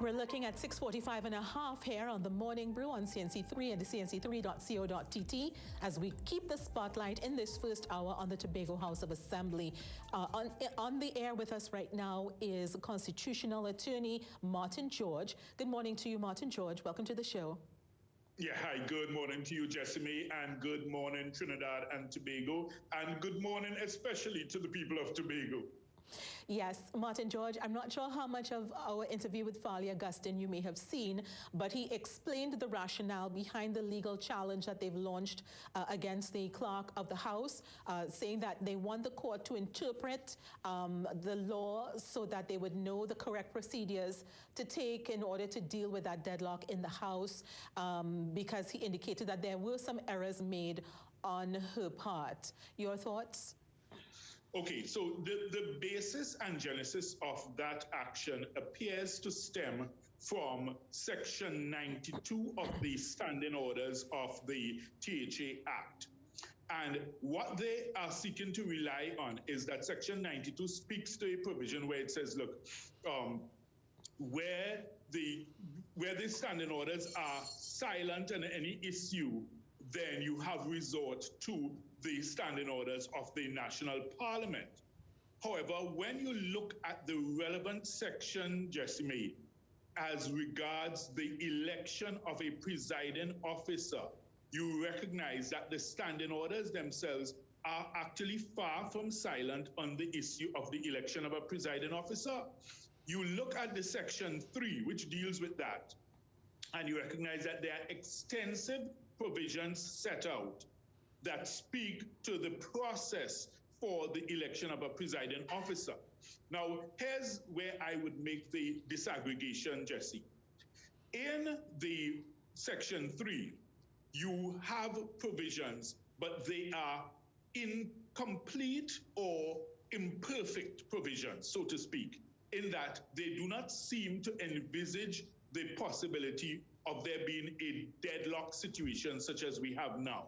We're looking at 6:45 and a half here on the Morning Brew on CNC3 and the CNC3.co.tt as we keep the spotlight in this first hour on the Tobago House of Assembly. On the air with us right now is constitutional attorney Martin George. Good morning to you, Martin George. Welcome to the show. Yeah, hi, good morning to you, Jessamy, and good morning, Trinidad and Tobago, and good morning especially to the people of Tobago. Yes, Martin George, I'm not sure how much of our interview with Farley Augustine you may have seen, but he explained the rationale behind the legal challenge that they've launched against the clerk of the House, saying that they want the court to interpret the law so that they would know the correct procedures to take in order to deal with that deadlock in the House, because he indicated that there were some errors made on her part. Your thoughts? Okay, so the basis and genesis of that action appears to stem from Section 92 of the Standing Orders of the THA Act. And what they are seeking to rely on is that Section 92 speaks to a provision where it says, look, where the standing orders are silent on any issue, then you have resort to the standing orders of the National Parliament. However, when you look at the relevant section, Jessamy, as regards the election of a presiding officer, you recognize that the standing orders themselves are actually far from silent on the issue of the election of a presiding officer. You look at the Section 3, which deals with that, and you recognize that there are extensive provisions set out that speak to the process for the election of a presiding officer. Now, here's where I would make the disaggregation, Jesse. In the Section 3, you have provisions, but they are incomplete or imperfect provisions, so to speak, in that they do not seem to envisage the possibility of there being a deadlock situation such as we have now.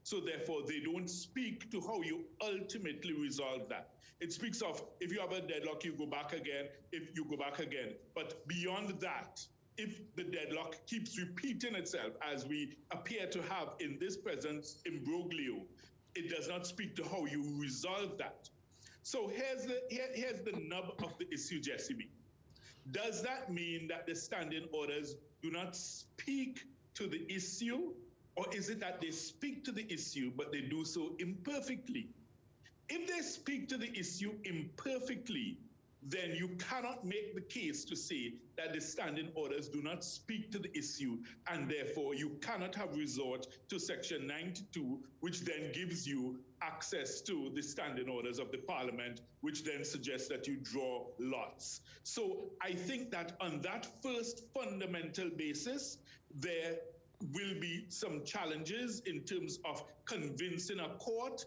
So therefore, they don't speak to how you ultimately resolve that. It speaks of, if you have a deadlock, you go back again, if you go back again. But beyond that, if the deadlock keeps repeating itself, as we appear to have in this present imbroglio, it does not speak to how you resolve that. So here's the nub of the issue, Jesse. Does that mean that the standing orders do not speak to the issue? Or is it that they speak to the issue, but they do so imperfectly? If they speak to the issue imperfectly, then you cannot make the case to say that the standing orders do not speak to the issue, and therefore you cannot have resort to Section 92, which then gives you access to the standing orders of the Parliament, which then suggests that you draw lots. So I think that on that first fundamental basis, there will be some challenges in terms of convincing a court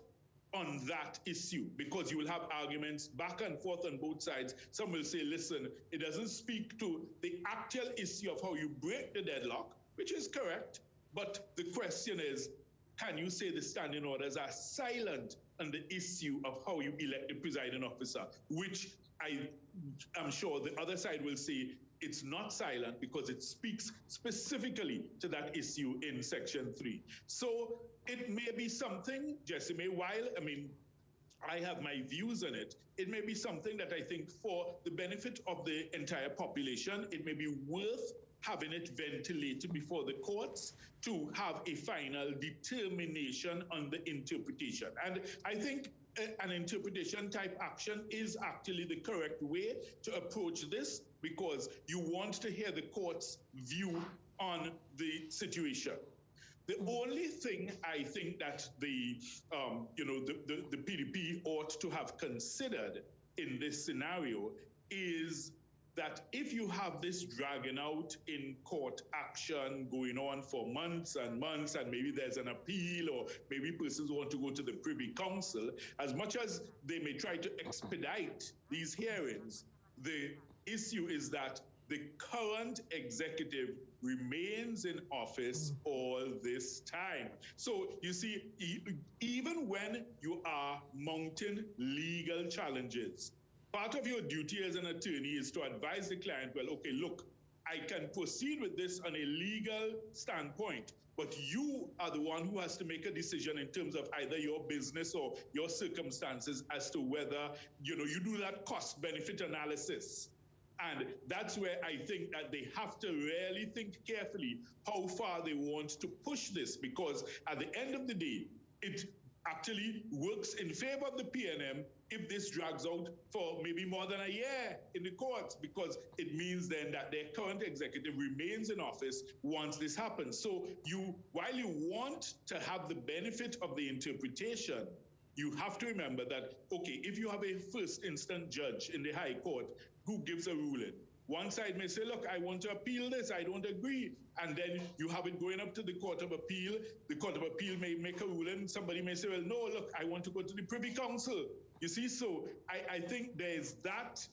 on that issue, because you will have arguments back and forth on both sides. Some will say, listen, it doesn't speak to the actual issue of how you break the deadlock, which is correct. But the question is, can you say the standing orders are silent on the issue of how you elect a presiding officer, which I am sure the other side will say it's not silent because it speaks specifically to that issue in Section 3. So it may be something, Jessamy, while, I have my views on it, it may be something that I think for the benefit of the entire population, it may be worth having it ventilated before the courts to have a final determination on the interpretation. And I think an interpretation type action is actually the correct way to approach this, because you want to hear the court's view on the situation. The only thing I think that the PDP ought to have considered in this scenario is that if you have this dragging out in court action going on for months and months, and maybe there's an appeal, or maybe persons want to go to the Privy Council, as much as they may try to expedite these hearings, the issue is that the current executive remains in office all this time. So you see, even when you are mounting legal challenges, part of your duty as an attorney is to advise the client, well, okay, look, I can proceed with this on a legal standpoint, but you are the one who has to make a decision in terms of either your business or your circumstances as to whether, you do that cost benefit analysis. And that's where I think that they have to really think carefully how far they want to push this, because at the end of the day, it actually works in favor of the PNM if this drags out for maybe more than a year in the courts, because it means then that their current executive remains in office once this happens. So while you want to have the benefit of the interpretation, you have to remember that, okay, if you have a first instance judge in the High Court who gives a ruling, one side may say, look, I want to appeal this, I don't agree. And then you have it going up to the Court of Appeal. The Court of Appeal may make a ruling. Somebody may say, well, no, look, I want to go to the Privy Council. You see, so I think there's that.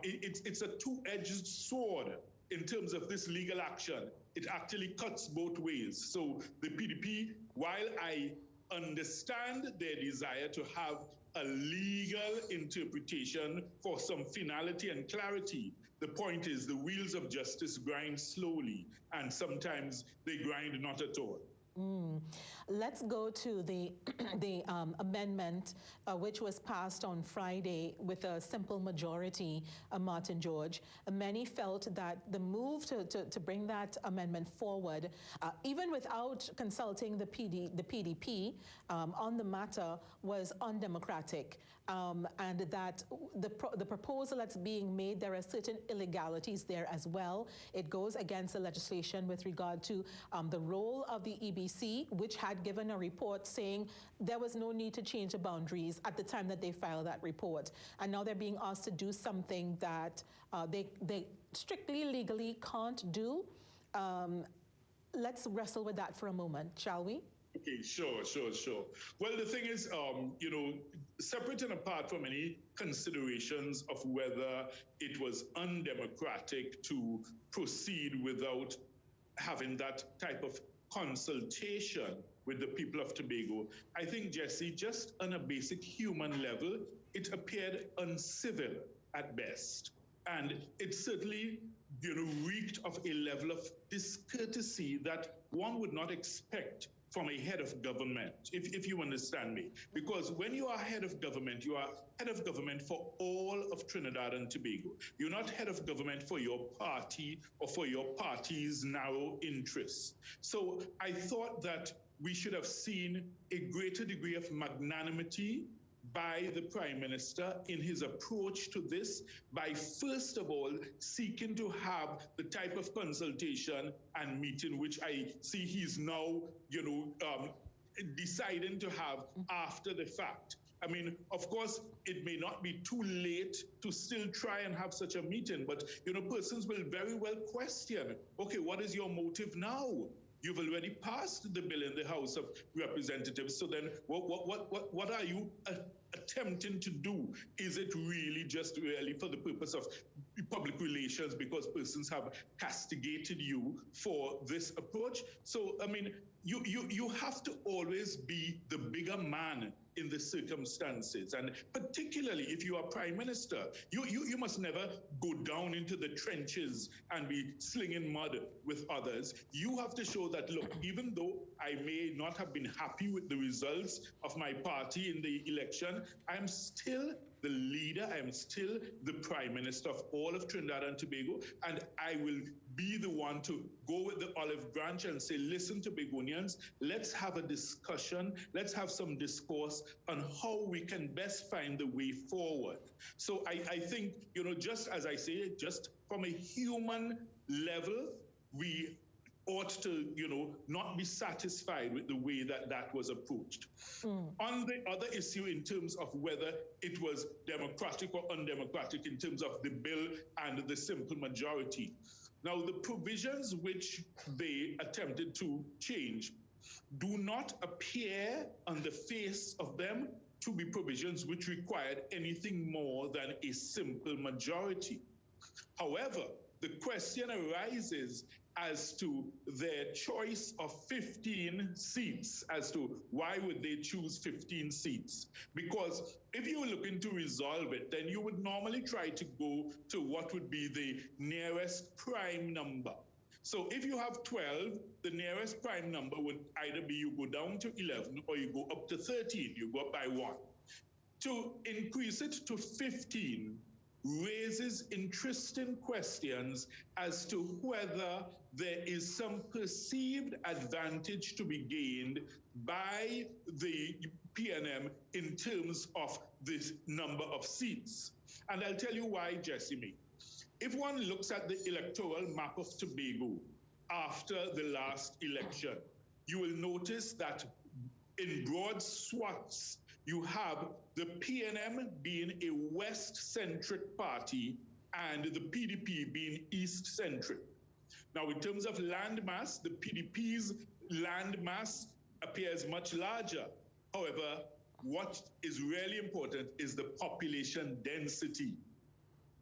It's a two-edged sword in terms of this legal action. It actually cuts both ways. So the PDP, while I understand their desire to have a legal interpretation for some finality and clarity, the point is the wheels of justice grind slowly, and sometimes they grind not at all. Let's go to the amendment which was passed on Friday with a simple majority, Martin George. Many felt that the move to bring that amendment forward, even without consulting the PDP on the matter, was undemocratic. And that the proposal that's being made, there are certain illegalities there as well. It goes against the legislation with regard to the role of the EBC, which had given a report saying there was no need to change the boundaries at the time that they filed that report. And now they're being asked to do something that they strictly legally can't do. Let's wrestle with that for a moment, shall we? Okay, sure. Well, the thing is, separate and apart from any considerations of whether it was undemocratic to proceed without having that type of consultation with the people of Tobago, I think, Jesse, just on a basic human level, it appeared uncivil at best. And it certainly, reeked of a level of discourtesy that one would not expect from a head of government, if you understand me. Because when you are head of government, you are head of government for all of Trinidad and Tobago. You're not head of government for your party or for your party's narrow interests. So I thought that we should have seen a greater degree of magnanimity by the Prime Minister in his approach to this, by first of all seeking to have the type of consultation and meeting which I see he's now, deciding to have after the fact. I mean, of course, it may not be too late to still try and have such a meeting, but, persons will very well question, okay, what is your motive now? You've already passed the bill in the House of Representatives. So then what are you attempting to do? Is it really just really for the purpose of public relations because persons have castigated you for this approach? So, I mean, you have to always be the bigger man in the circumstances. And particularly if you are Prime Minister, you must never go down into the trenches and be slinging mud with others. You have to show that, look, even though I may not have been happy with the results of my party in the election, I'm still the leader, I am still the Prime Minister of all of Trinidad and Tobago, and I will be the one to go with the olive branch and say, listen, Tobagonians, let's have a discussion, let's have some discourse on how we can best find the way forward. So I think, just as I say, just from a human level, we ought to, not be satisfied with the way that was approached. On the other issue, in terms of whether it was democratic or undemocratic in terms of the bill and the simple majority. Now, the provisions which they attempted to change do not appear on the face of them to be provisions which required anything more than a simple majority. However, the question arises as to their choice of 15 seats, as to why would they choose 15 seats. Because if you were looking to resolve it, then you would normally try to go to what would be the nearest prime number. So if you have 12, the nearest prime number would either be you go down to 11 or you go up to 13, you go up by 1. To increase it to 15 raises interesting questions as to whether there is some perceived advantage to be gained by the PNM in terms of this number of seats. And I'll tell you why, Jessime. If one looks at the electoral map of Tobago after the last election, you will notice that in broad swaths, you have the PNM being a West-centric party and the PDP being East-centric. Now, in terms of land mass, the PDP's land mass appears much larger. However, what is really important is the population density.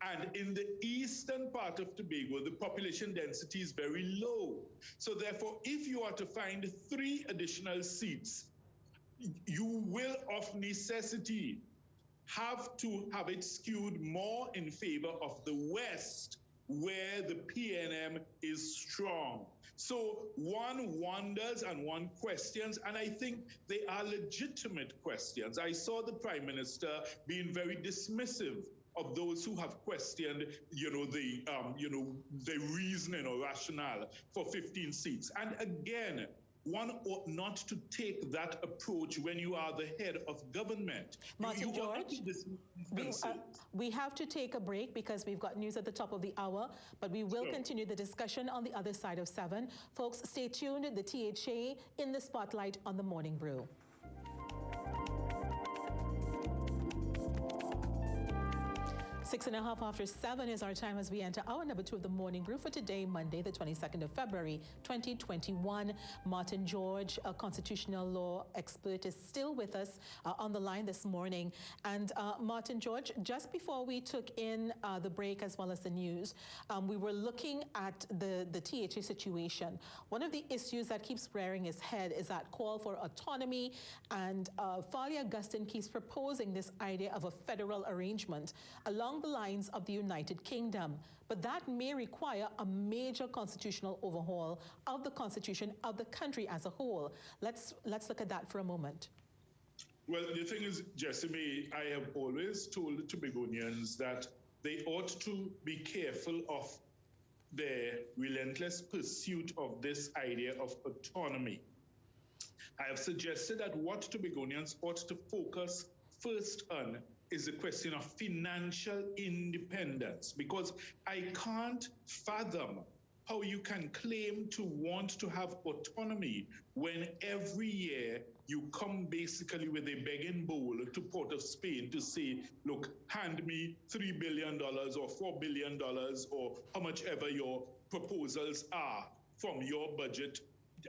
And in the eastern part of Tobago, the population density is very low. So therefore, if you are to find 3 additional seats, you will of necessity have to have it skewed more in favor of the West, where the PNM is strong. So one wonders and one questions, and I think they are legitimate questions. I saw the Prime Minister being very dismissive of those who have questioned, the reasoning or rationale for 15 seats. And again, one ought not to take that approach when you are the head of government. Martin George, we have to take a break because we've got news at the top of the hour, but we will continue the discussion on the other side of 7. Folks, stay tuned. The THA in the spotlight on the Morning Brew. 6.5 after 7 is our time as we enter hour number 2 of the Morning Brew for today, Monday, the 22nd of February, 2021. Martin George, a constitutional law expert, is still with us on the line this morning. And Martin George, just before we took in the break as well as the news, we were looking at the THA situation. One of the issues that keeps rearing its head is that call for autonomy, and Falia Gustin keeps proposing this idea of a federal arrangement along the lines of the United Kingdom. But that may require a major constitutional overhaul of the constitution of the country as a whole. Let's look at that for a moment. Well, the thing is, Jessime, I have always told the Tobagonians that they ought to be careful of their relentless pursuit of this idea of autonomy. I have suggested that what Tobagonians ought to focus first on is the question of financial independence, because I can't fathom how you can claim to want to have autonomy when every year you come basically with a begging bowl to Port of Spain to say, look, hand me $3 billion or $4 billion or how much ever your proposals are from your budget,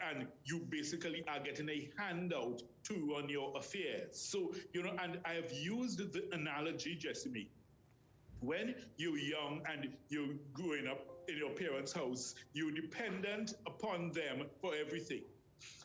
and you basically are getting a handout to run your affairs. So, and I have used the analogy, Jessime, when you're young and you're growing up in your parents' house, you're dependent upon them for everything.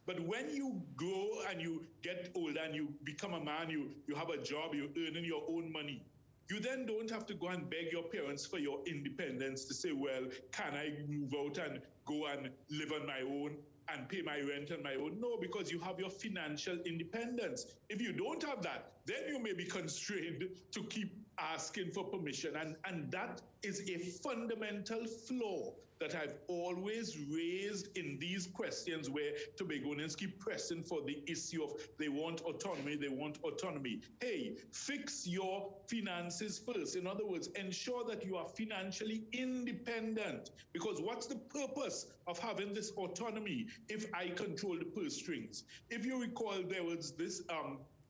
But when you grow and you get older and you become a man, you have a job, you're earning your own money, you then don't have to go and beg your parents for your independence to say, well, can I move out and go and live on my own and pay my rent on my own? No, because you have your financial independence. If you don't have that, then you may be constrained to keep asking for permission. And that is a fundamental flaw that I've always raised in these questions where Tobagonians keep pressing for the issue of they want autonomy, they want autonomy. Hey, fix your finances first. In other words, ensure that you are financially independent. Because what's the purpose of having this autonomy if I control the purse strings? If you recall, there was this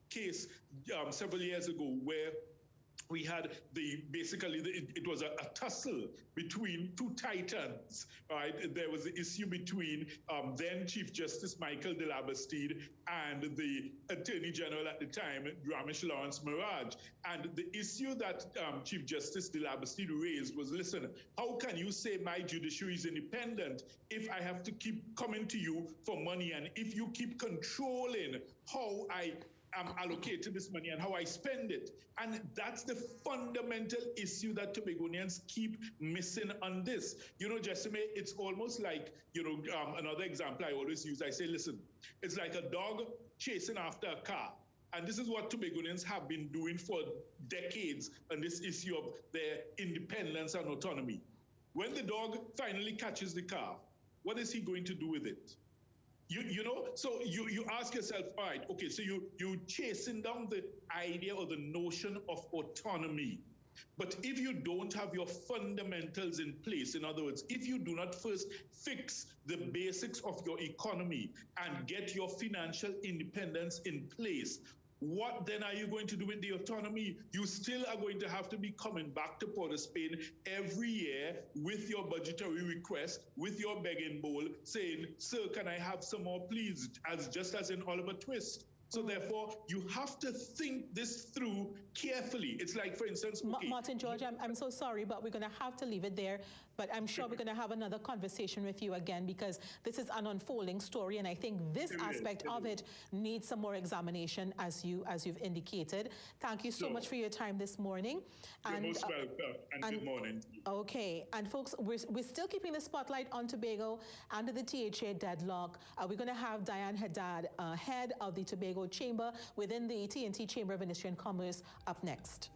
case several years ago where we had it was a tussle between two titans, right? There was the issue between then Chief Justice Michael de la Bastide and the Attorney General at the time, Ramesh Lawrence Mirage. And the issue that Chief Justice de la Bastide raised was, listen, how can you say my judiciary is independent if I have to keep coming to you for money, and if you keep controlling how I allocated this money and how I spend it? And that's the fundamental issue that Tobagonians keep missing on this. You know, Jessime, it's almost like, another example I always use, I say, listen, it's like a dog chasing after a car. And this is what Tobagonians have been doing for decades on this issue of their independence and autonomy. When the dog finally catches the car, what is he going to do with it? So you ask yourself, all right, okay, so you're chasing down the idea or the notion of autonomy. But if you don't have your fundamentals in place, in other words, if you do not first fix the basics of your economy and get your financial independence in place, what then are you going to do with the autonomy? You still are going to have to be coming back to Port of Spain every year with your budgetary request, with your begging bowl, saying, sir, can I have some more, please, just as in Oliver Twist. So therefore, you have to think this through carefully. It's like, for instance, okay, Martin George, I'm so sorry, but we're going to have to leave it there. But I'm sure we're going to have another conversation with you again, because this is an unfolding story, and I think this aspect of it needs some more examination, as you've indicated. Thank you so much for your time this morning. You're most welcome, and good morning. Okay, and folks, we're still keeping the spotlight on Tobago under the THA deadlock. We're going to have Diane Haddad, head of the Tobago Chamber within the T&T Chamber of Industry and Commerce, up next.